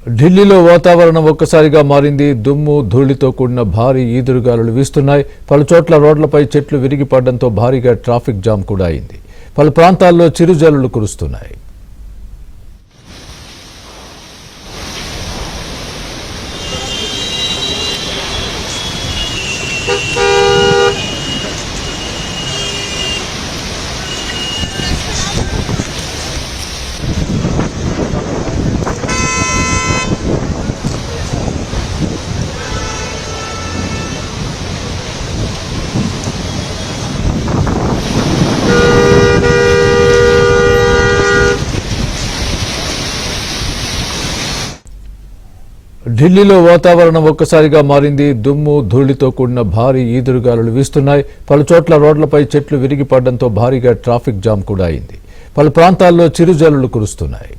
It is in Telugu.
ఢిల్లీలో వాతావరణం ఒక్కసారిగా మారింది. దుమ్ము ధూళితో కూడిన భారీ ఈదురుగాలులు వీస్తున్నాయి. పలు చోట్ల రోడ్లపై చెట్లు విరిగి పడడంతో భారీగా ట్రాఫిక్ జామ్ కూడా అయింది. పలు ప్రాంతాల్లో చిరుజల్లులు కురుస్తున్నాయి. ఢిల్లీలో వాతావరణం ఒక్కసారిగా మారింది. దుమ్ము ధూళితో కూడిన భారీ ఈదురుగాలులు వీస్తున్నాయి. పలు చోట్ల రోడ్లపై చెట్లు విరిగి పడడంతో భారీగా ట్రాఫిక్ జామ్ కూడా అయింది. పలు ప్రాంతాల్లో చిరుజల్లులు కురుస్తున్నాయి.